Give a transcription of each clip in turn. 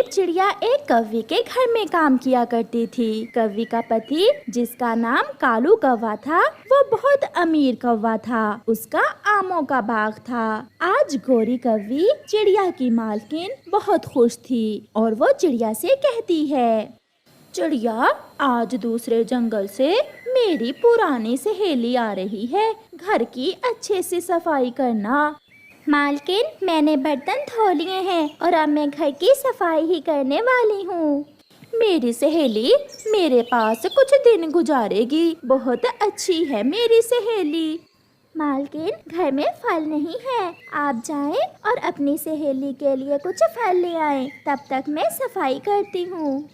एक चिड़िया एक कौवे के घर में काम किया करती थी। कौवे का पति, जिसका नाम कालू कौवा था, वो बहुत अमीर कौवा था। उसका आमों का बाग था। आज गोरी कौवी, चिड़िया की मालकिन, बहुत खुश थी और वो चिड़िया से कहती है, चिड़िया, आज दूसरे जंगल से मेरी पुरानी सहेली आ रही है। घर की अच्छे से सफाई करना। मालकिन, मैंने बर्तन धो लिए हैं और अब मैं घर की सफाई ही करने वाली हूँ। मेरी सहेली मेरे पास कुछ दिन गुजारेगी। बहुत अच्छी है मेरी सहेली। मालकिन, घर में फल नहीं है, आप जाएं और अपनी सहेली के लिए कुछ फल ले आएं। तब तक मैं सफाई करती हूँ।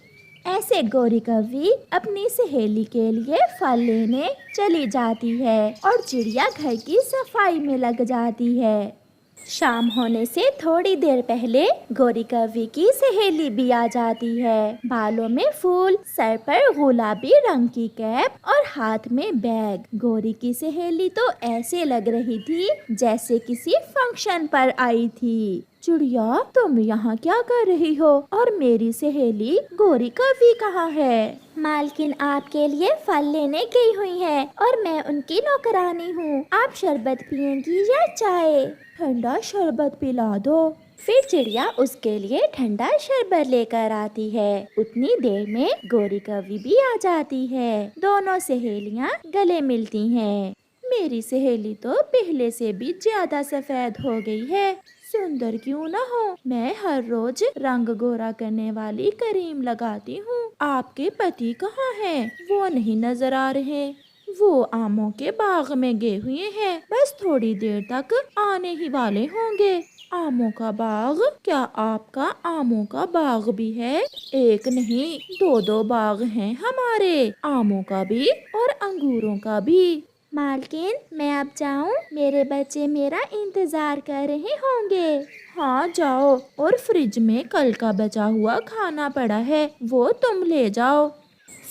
ऐसे गोरी कौवी अपनी सहेली के लिए फल लेने चली जाती है और चिड़िया घर की सफाई में लग जाती है। शाम होने से थोड़ी देर पहले गोरी कौवी की सहेली भी आ जाती है। बालों में फूल, सर पर गुलाबी रंग की कैप और हाथ में बैग। गोरी की सहेली तो ऐसे लग रही थी जैसे किसी फंक्शन पर आई थी। चिड़िया, तुम यहाँ क्या कर रही हो और मेरी सहेली गोरी कौवी कहाँ है? मालकिन आपके लिए फल लेने गई हुई है और मैं उनकी नौकरानी हूँ। आप शरबत पिएंगी या चाय? ठंडा शरबत पिला दो। फिर चिड़िया उसके लिए ठंडा शरबत लेकर आती है। उतनी देर में गोरी कौवी भी आ जाती है। दोनों सहेलियाँ गले मिलती हैं। मेरी सहेली तो पहले से भी ज्यादा सफेद हो गई है। सुंदर क्यों ना हो, मैं हर रोज रंग गोरा करने वाली क्रीम लगाती हूँ। आपके पति कहाँ हैं? वो नहीं नजर आ रहे। वो आमों के बाग में गए हुए हैं। बस थोड़ी देर तक आने ही वाले होंगे। आमों का बाग? क्या आपका आमों का बाग भी है? एक नहीं, दो बाग हैं हमारे, आमों का भी और अंगूरों का भी। मालकिन, मैं अब जाऊं? मेरे बच्चे मेरा इंतजार कर रहे होंगे। हाँ जाओ, और फ्रिज में कल का बचा हुआ खाना पड़ा है, वो तुम ले जाओ।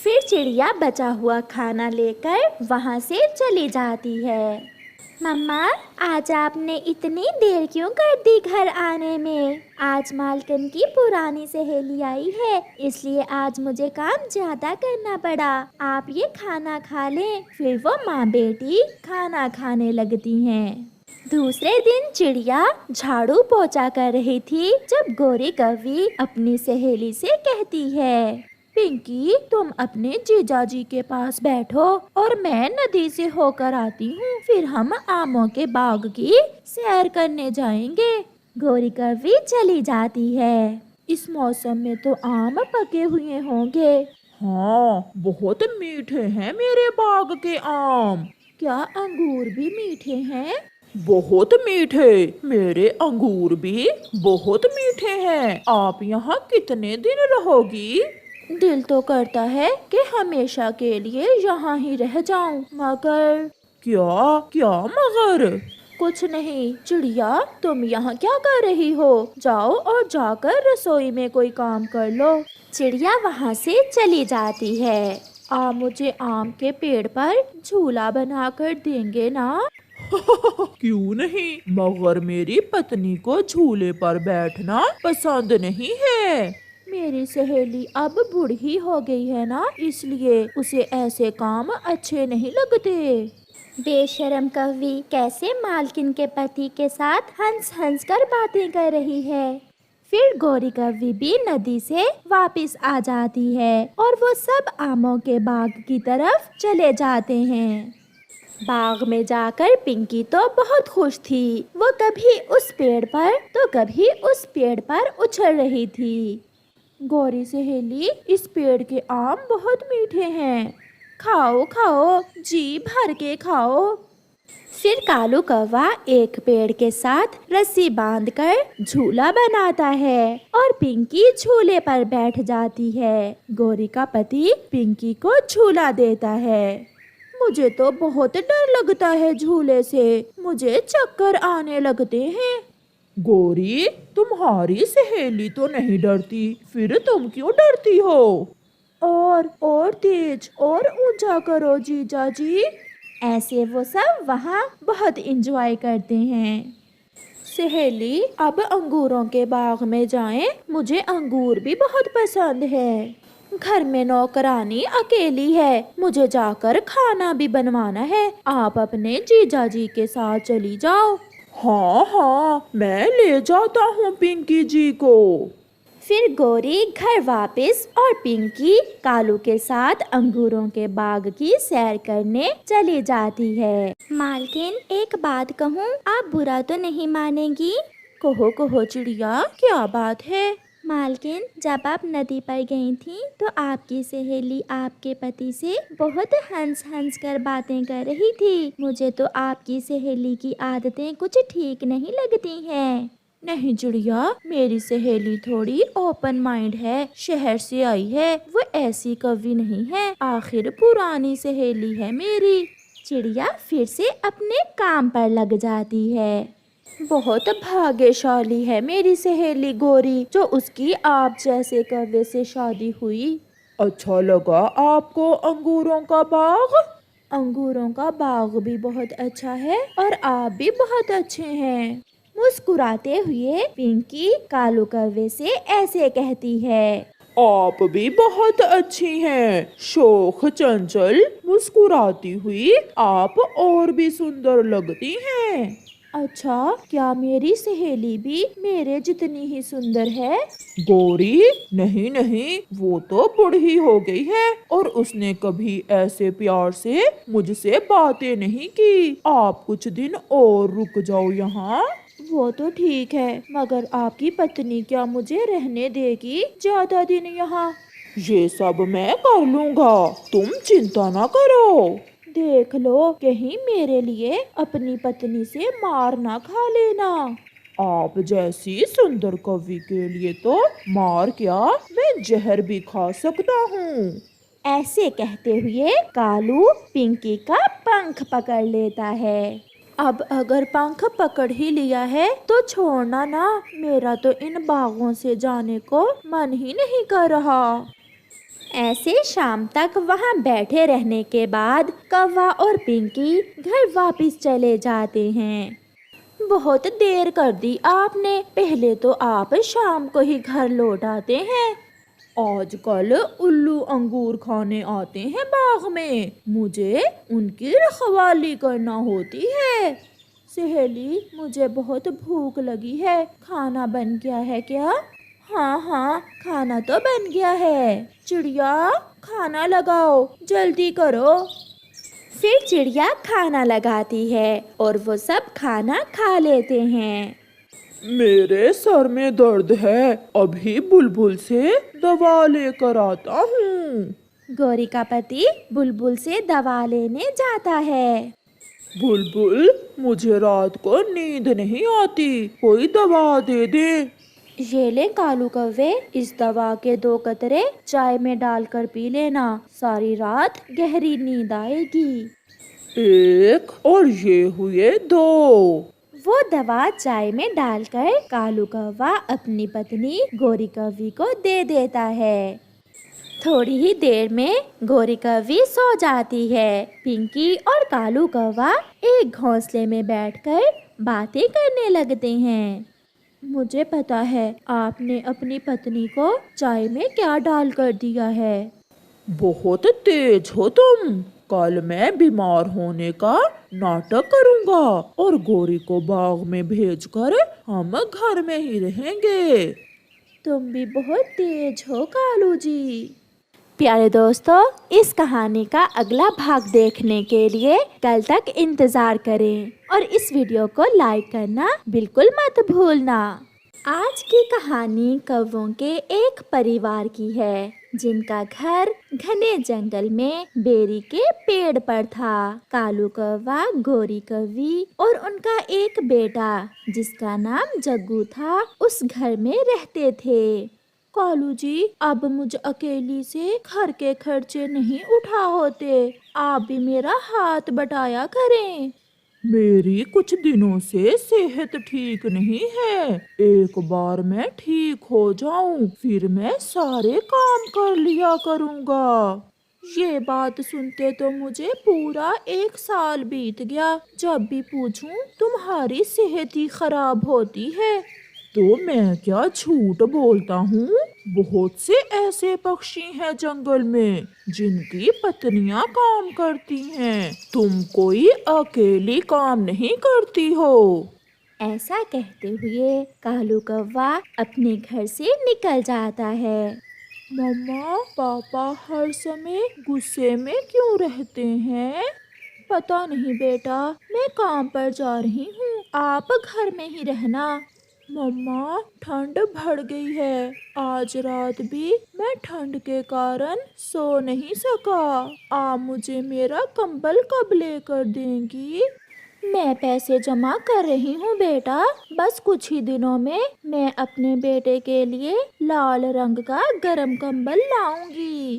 फिर चिड़िया बचा हुआ खाना लेकर वहाँ से चली जाती है। मम्मा, आज आपने इतनी देर क्यों कर दी घर आने में? आज मालकिन की पुरानी सहेली आई है, इसलिए आज मुझे काम ज्यादा करना पड़ा। आप ये खाना खा लें। फिर वो माँ बेटी खाना खाने लगती हैं। दूसरे दिन चिड़िया झाड़ू पोछा कर रही थी जब गोरी कौवी अपनी सहेली से कहती है, पिंकी, तुम अपने जीजाजी के पास बैठो और मैं नदी से होकर आती हूँ। फिर हम आमों के बाग की सैर करने जाएंगे। गोरी कौवी चली जाती है। इस मौसम में तो आम पके हुए होंगे। हाँ, बहुत मीठे हैं मेरे बाग के आम। क्या अंगूर भी मीठे हैं? बहुत मीठे, मेरे अंगूर भी बहुत मीठे हैं। आप यहाँ कितने दिन रहोगी? दिल तो करता है कि हमेशा के लिए यहाँ ही रह जाऊं, मगर क्या क्या मगर? कुछ नहीं। चिड़िया, तुम यहाँ क्या कर रही हो? जाओ और जाकर रसोई में कोई काम कर लो। चिड़िया वहाँ से चली जाती है। आप मुझे आम के पेड़ पर झूला बनाकर देंगे ना? क्यों नहीं, मगर मेरी पत्नी को झूले पर बैठना पसंद नहीं है। मेरी सहेली अब बूढ़ी हो गई है ना, इसलिए उसे ऐसे काम अच्छे नहीं लगते। बेशरम कौवी कैसे मालकिन के पति के साथ हंस हंस कर बातें कर रही है। फिर गोरी कौवी भी नदी से वापस आ जाती है और वो सब आमों के बाग की तरफ चले जाते हैं। बाग में जाकर पिंकी तो बहुत खुश थी। वो कभी उस पेड़ पर तो कभी उस पेड़ पर उछल रही थी। गोरी सहेली, इस पेड़ के आम बहुत मीठे हैं, खाओ खाओ, जी भर के खाओ। फिर कालू कौवा एक पेड़ के साथ रस्सी बांधकर झूला बनाता है और पिंकी झूले पर बैठ जाती है। गोरी का पति पिंकी को झूला देता है। मुझे तो बहुत डर लगता है झूले से, मुझे चक्कर आने लगते हैं। गोरी, तुम्हारी सहेली तो नहीं डरती, फिर तुम क्यों डरती हो? और तेज और ऊंचा करो जीजा जी। ऐसे वो सब वहाँ बहुत एंजॉय करते हैं। सहेली, अब अंगूरों के बाग में जाएं, मुझे अंगूर भी बहुत पसंद है। घर में नौकरानी अकेली है, मुझे जाकर खाना भी बनवाना है। आप अपने जीजा जी के साथ चली जाओ। हाँ हाँ, मैं ले जाता हूँ पिंकी जी को। फिर गौरी घर वापस और पिंकी कालू के साथ अंगूरों के बाग की सैर करने चली जाती है। मालकिन, एक बात कहूँ, आप बुरा तो नहीं मानेंगी? कहो कहो चिड़िया, क्या बात है? मालकिन, जब आप नदी पर गई थी तो आपकी सहेली आपके पति से बहुत हंस हंस कर बातें कर रही थी। मुझे तो आपकी सहेली की आदतें कुछ ठीक नहीं लगती हैं। नहीं चिड़िया, मेरी सहेली थोड़ी ओपन माइंड है, शहर से आई है, वो ऐसी कवि नहीं है, आखिर पुरानी सहेली है मेरी। चिड़िया फिर से अपने काम पर लग जाती है। बहुत भाग्यशाली है मेरी सहेली गौरी, जो उसकी आप जैसे कवि से शादी हुई। अच्छा लगा आपको अंगूरों का बाग? अंगूरों का बाग भी बहुत अच्छा है और आप भी बहुत अच्छे हैं। मुस्कुराते हुए पिंकी कालू कौवे से ऐसे कहती है। आप भी बहुत अच्छी हैं, शोख चंचल, मुस्कुराती हुई आप और भी सुंदर लगती हैं। अच्छा, क्या मेरी सहेली भी मेरे जितनी ही सुंदर है? गौरी, नहीं नहीं, वो तो बूढ़ी हो गई है और उसने कभी ऐसे प्यार से मुझसे बातें नहीं की। आप कुछ दिन और रुक जाओ यहाँ। वो तो ठीक है, मगर आपकी पत्नी क्या मुझे रहने देगी ज्यादा दिन यहाँ? ये सब मैं कर लूँगा, तुम चिंता ना करो। देख लो, कहीं मेरे लिए अपनी पत्नी से मार ना खा लेना। आप जैसी सुंदर कवि के लिए तो मार क्या, मैं जहर भी खा सकता हूँ। ऐसे कहते हुए कालू पिंकी का पंख पकड़ लेता है। अब अगर पंख पकड़ ही लिया है तो छोड़ना ना, मेरा तो इन बागों से जाने को मन ही नहीं कर रहा। ऐसे शाम तक वहाँ बैठे रहने के बाद कौवा और पिंकी घर वापस चले जाते हैं। बहुत देर कर दी आपने, पहले तो आप शाम को ही घर लौट आते हैं। आजकल उल्लू अंगूर खाने आते हैं बाग में, मुझे उनकी रखवाली करना होती है। सहेली, मुझे बहुत भूख लगी है, खाना बन गया है क्या? हाँ हाँ, खाना तो बन गया है। चिड़िया, खाना लगाओ, जल्दी करो। फिर चिड़िया खाना लगाती है और वो सब खाना खा लेते हैं। मेरे सर में दर्द है, अभी बुलबुल से दवा लेकर आता हूँ। गौरी का पति बुलबुल से दवा लेने जाता है। बुलबुल, मुझे रात को नींद नहीं आती, कोई दवा दे दे। ये ले कालू कौवे, इस दवा के 2 कतरे चाय में डालकर पी लेना, सारी रात गहरी नींद आएगी। 1 और ये हुए 2। वो दवा चाय में डालकर कालू कौवा अपनी पत्नी गौरी कौवी को दे देता है। थोड़ी ही देर में गौरी कौवी सो जाती है। पिंकी और कालू कौवा एक घोंसले में बैठकर बातें करने लगते हैं। मुझे पता है आपने अपनी पत्नी को चाय में क्या डाल कर दिया है। बहुत तेज हो तुम, कल मैं बीमार होने का नाटक करूंगा और गौरी को बाग में भेजकर हम घर में ही रहेंगे। तुम भी बहुत तेज हो कालू जी। प्यारे दोस्तों, इस कहानी का अगला भाग देखने के लिए कल तक इंतजार करें और इस वीडियो को लाइक करना बिल्कुल मत भूलना। आज की कहानी कौवों के एक परिवार की है, जिनका घर घने जंगल में बेरी के पेड़ पर था। कालू कौवा, गौरी कौवी और उनका एक बेटा जिसका नाम जग्गू था, उस घर में रहते थे। कालू जी, अब मुझ अकेली से घर के खर्चे नहीं उठा होते, आप भी मेरा हाथ बटाया करें। मेरी कुछ दिनों से सेहत ठीक नहीं है, एक बार मैं ठीक हो जाऊं फिर मैं सारे काम कर लिया करूंगा। ये बात सुनते तो मुझे पूरा 1 साल बीत गया। जब भी पूछूं तुम्हारी सेहत ही खराब होती है। तो मैं क्या झूठ बोलता हूँ? बहुत से ऐसे पक्षी हैं जंगल में जिनकी पत्नियां काम करती हैं। तुम कोई अकेली काम नहीं करती हो। ऐसा कहते हुए कालू कौवा अपने घर से निकल जाता है। मम्मा, पापा हर समय गुस्से में क्यों रहते हैं? पता नहीं बेटा, मैं काम पर जा रही हूँ, आप घर में ही रहना। मम्मा, ठंड बढ़ गई है। आज रात भी मैं ठंड के कारण सो नहीं सका। आप मुझे मेरा कंबल कब लेकर देंगी? मैं पैसे जमा कर रही हूँ बेटा, बस कुछ ही दिनों में मैं अपने बेटे के लिए लाल रंग का गरम कंबल लाऊंगी।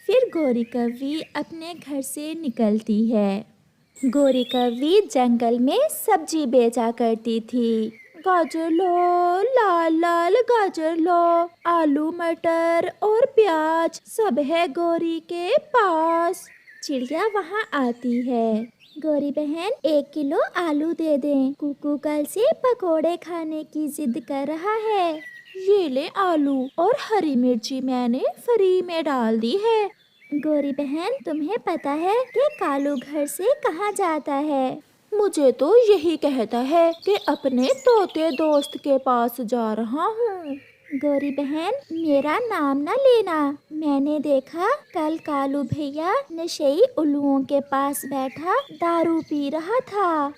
फिर गोरी कौवी अपने घर से निकलती है। गोरी कौवी जंगल में सब्जी बेचा करती थी। गाजर लो, लाल लाल गाजर लो, आलू मटर और प्याज सब है गोरी के पास। चिड़िया वहाँ आती है। गोरी बहन 1 किलो आलू दे दें, कुकू कल से पकोड़े खाने की जिद कर रहा है। ये ले आलू और हरी मिर्ची मैंने फ्री में डाल दी है। गोरी बहन तुम्हें पता है कि कालू घर से कहाँ जाता है? मुझे तो यही कहता है कि अपने तोते दोस्त के पास जा रहा हूँ। गोरी बहन मेरा नाम ना लेना, मैंने देखा कल कालू भैया नशेई उल्लुओं के पास बैठा दारू पी रहा था।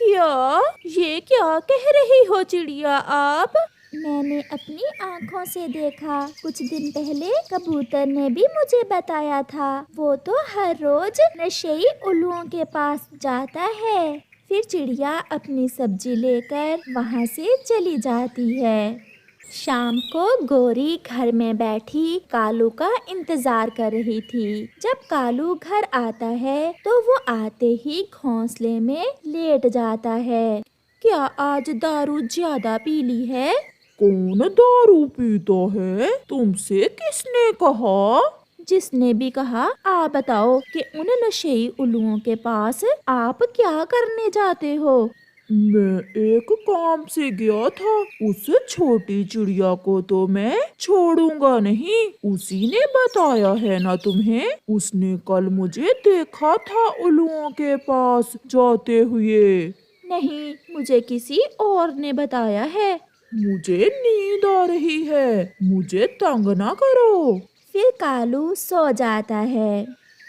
क्या? ये क्या कह रही हो चिड़िया आप? मैंने अपनी आँखों से देखा। कुछ दिन पहले कबूतर ने भी मुझे बताया था। वो तो हर रोज नशेई उल्लुओं के पास जाता है। फिर चिड़िया अपनी सब्जी लेकर वहाँ से चली जाती है। शाम को गोरी घर में बैठी कालू का इंतजार कर रही थी। जब कालू घर आता है तो वो आते ही घोंसले में लेट जाता है। क्या आज दारू ज्यादा पी ली है? कौन दारू पीता है? तुमसे किसने कहा? जिसने भी कहा। आप बताओ कि उन नशेई उल्लुओं के पास आप क्या करने जाते हो? मैं एक काम से गया था। उस छोटी चिड़िया को तो मैं छोड़ूंगा नहीं। उसी ने बताया है ना तुम्हें। उसने कल मुझे देखा था उल्लुओं के पास जाते हुए। नहीं, मुझे किसी और ने बताया है। मुझे नींद आ रही है, मुझे तंग ना करो। फिर कालू सो जाता है।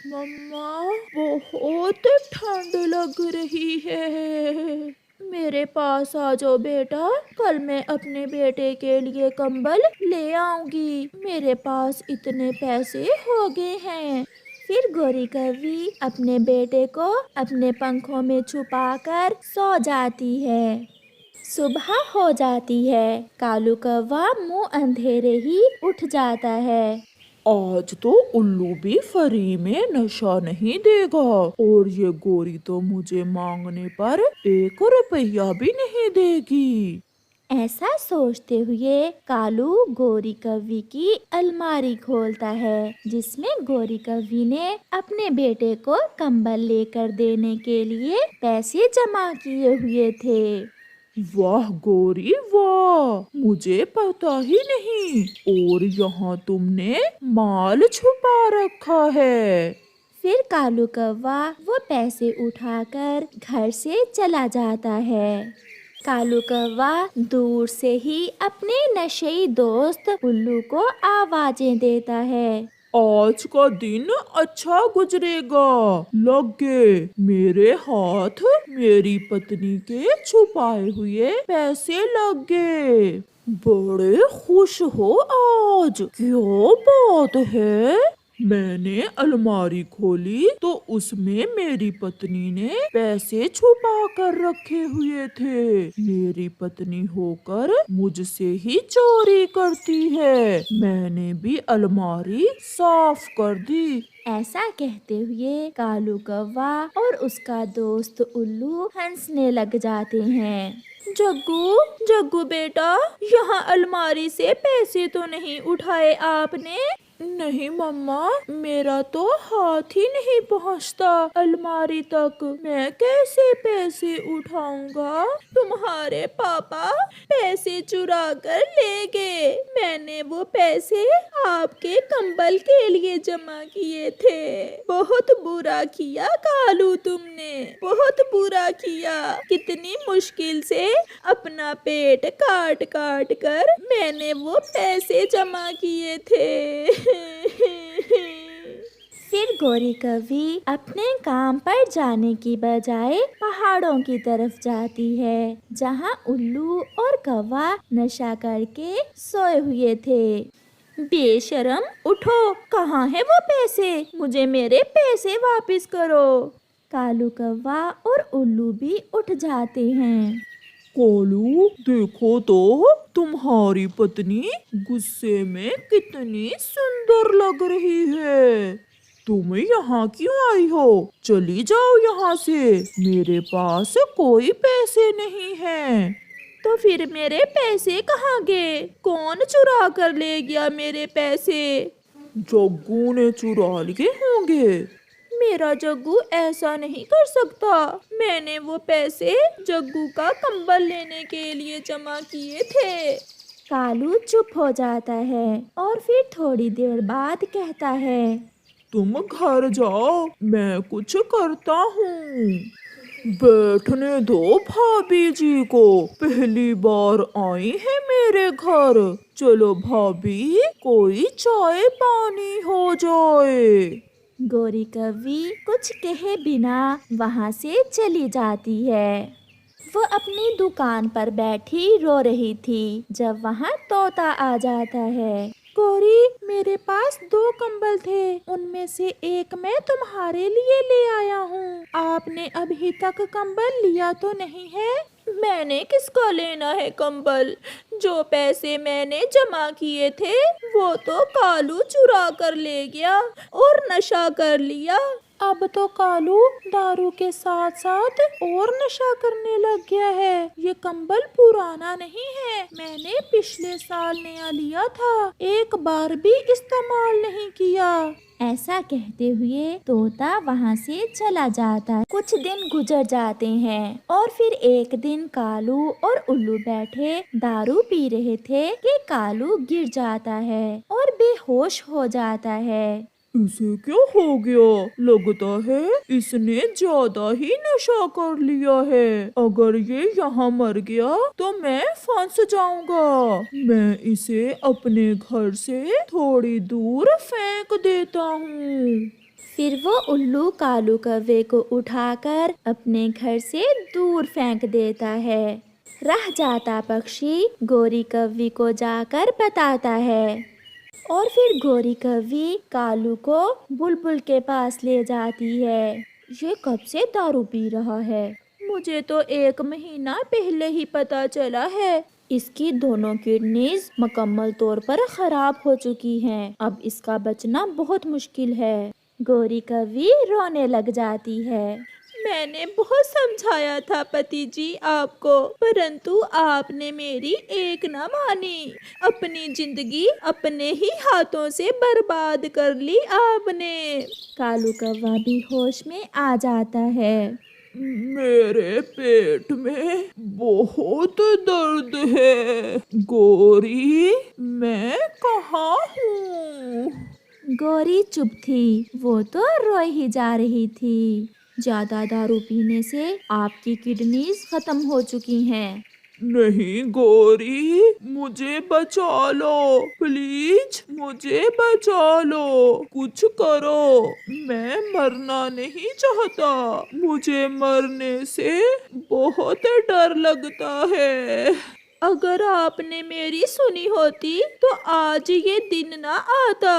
मम्मा, बहुत ठंड लग रही है। मेरे पास आ जाओ बेटा, कल मैं अपने बेटे के लिए कंबल ले आऊंगी। मेरे पास इतने पैसे हो गए हैं। फिर गोरी कौवी अपने बेटे को अपने पंखों में छुपाकर सो जाती है। सुबह हो जाती है। कालू कौवा मुंह अंधेरे ही उठ जाता है। आज तो उल्लू भी फ्री में नशा नहीं देगा। और ये गोरी तो मुझे मांगने पर 1 रुपया भी नहीं देगी। ऐसा सोचते हुए कालू गोरी कौवी की अलमारी खोलता है, जिसमें गोरी कौवी ने अपने बेटे को कंबल लेकर देने के लिए पैसे जमा किए हुए थे। वाह गोरी वाह, मुझे पता ही नहीं। और यहाँ तुमने माल छुपा रखा है। फिर कालू कौवा वो पैसे उठाकर घर से चला जाता है। कालू कौवा दूर से ही अपने नशेई दोस्त उल्लू को आवाजें देता है। आज का दिन अच्छा गुजरेगा। लगे मेरे हाथ मेरी पत्नी के छुपाए हुए पैसे लगे। बड़े खुश हो आज। क्या बात है? मैंने अलमारी खोली तो उसमें मेरी पत्नी ने पैसे छुपा कर रखे हुए थे। मेरी पत्नी होकर मुझसे ही चोरी करती है। मैंने भी अलमारी साफ कर दी। ऐसा कहते हुए कालू कौवा और उसका दोस्त उल्लू हंसने लग जाते हैं। जग्गू जग्गू बेटा, यहाँ अलमारी से पैसे तो नहीं उठाए आपने? नहीं मम्मा, मेरा तो हाथ ही नहीं पहुंचता अलमारी तक। मैं कैसे पैसे उठाऊंगा? तुम्हारे पापा पैसे चुरा कर ले गए। मैंने वो पैसे आपके कंबल के लिए जमा किए थे। बहुत बुरा किया कालू, तुमने बहुत बुरा किया। कितनी मुश्किल से अपना पेट काट काट कर मैंने वो पैसे जमा किए थे। फिर गौरी कवि अपने काम पर जाने की बजाय पहाड़ों की तरफ जाती है, जहाँ उल्लू और कौवा नशा करके सोए हुए थे। बेशरम, उठो, कहाँ है वो पैसे? मुझे मेरे पैसे वापस करो। कालू कौवा और उल्लू भी उठ जाते हैं। कालू, देखो तो तुम्हारी पत्नी गुस्से में कितनी सुंदर लग रही है। तुम यहाँ क्यों आई हो? चली जाओ यहाँ से, मेरे पास कोई पैसे नहीं हैं। तो फिर मेरे पैसे कहाँ गए? कौन चुरा कर ले गया मेरे पैसे? जग्गू ने चुरा लिए होंगे। मेरा जग्गू ऐसा नहीं कर सकता। मैंने वो पैसे जग्गू का कंबल लेने के लिए जमा किए थे। कालू चुप हो जाता है और फिर थोड़ी देर बाद कहता है, तुम घर जाओ, मैं कुछ करता हूँ। बैठने दो भाभी जी को, पहली बार आई है मेरे घर। चलो भाभी, कोई चाय पानी हो जाए। गौरी कवि कुछ कहे बिना वहाँ से चली जाती है। वो अपनी दुकान पर बैठी रो रही थी जब वहाँ तोता आ जाता है। गौरी, मेरे पास 2 कंबल थे, उनमें से एक मैं तुम्हारे लिए ले आया हूँ। आपने अभी तक कंबल लिया तो नहीं है? मैंने किसका लेना है कंबल? जो पैसे मैंने जमा किए थे वो तो कालू चुरा कर ले गया और नशा कर लिया। अब तो कालू दारू के साथ साथ और नशा करने लग गया है। ये कंबल पुराना नहीं है, मैंने पिछले साल नया लिया था, एक बार भी इस्तेमाल नहीं किया। ऐसा कहते हुए तोता वहाँ से चला जाता है। कुछ दिन गुजर जाते हैं और फिर एक दिन कालू और उल्लू बैठे दारू पी रहे थे कि कालू गिर जाता है और बेहोश हो जाता है। इसे क्या हो गया? लगता है इसने ज्यादा ही नशा कर लिया है। अगर ये यहाँ मर गया तो मैं फंस जाऊंगा। मैं इसे अपने घर से थोड़ी दूर फेंक देता हूँ। फिर वो उल्लू कालू कौवे को उठाकर अपने घर से दूर फेंक देता है। रह जाता पक्षी गौरी कौवी को जाकर बताता है और फिर गौरी कौवी कालू को बुलबुल के पास ले जाती है। ये कब से दारू पी रहा है? मुझे तो 1 महीना पहले ही पता चला है। इसकी दोनों किडनीज मुकम्मल तौर पर खराब हो चुकी हैं। अब इसका बचना बहुत मुश्किल है। गौरी कौवी रोने लग जाती है। मैंने बहुत समझाया था पति जी आपको, परंतु आपने मेरी एक न मानी। अपनी जिंदगी अपने ही हाथों से बर्बाद कर ली आपने। कालू कौवा भी होश में आ जाता है। मेरे पेट में बहुत दर्द है। गौरी, मैं कहाँ हूँ? गौरी चुप थी, वो तो रोई ही जा रही थी। ज्यादा दारू पीने से आपकी किडनीज खत्म हो चुकी हैं। नहीं गौरी, मुझे बचा लो प्लीज, मुझे बचा लो, कुछ करो। मैं मरना नहीं चाहता, मुझे मरने से बहुत डर लगता है। अगर आपने मेरी सुनी होती तो आज ये दिन ना आता।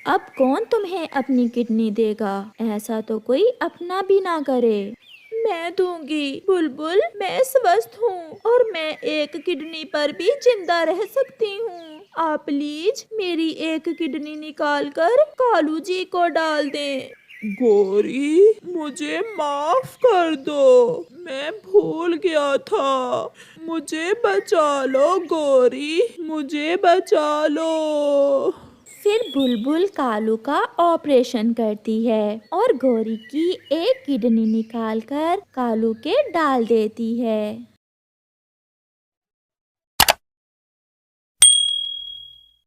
अब कौन तुम्हें अपनी किडनी देगा? ऐसा तो कोई अपना भी ना करे। मैं दूंगी बुलबुल, मैं स्वस्थ हूँ और मैं एक किडनी पर भी जिंदा रह सकती हूँ। आप प्लीज मेरी एक किडनी निकाल कर कालू जी को डाल दें। गौरी, मुझे माफ कर दो, मैं भूल गया था। मुझे बचा लो गौरी, मुझे बचा लो। फिर बुलबुल कालू का ऑपरेशन करती है और गौरी की एक किडनी निकालकर कालू के डाल देती है।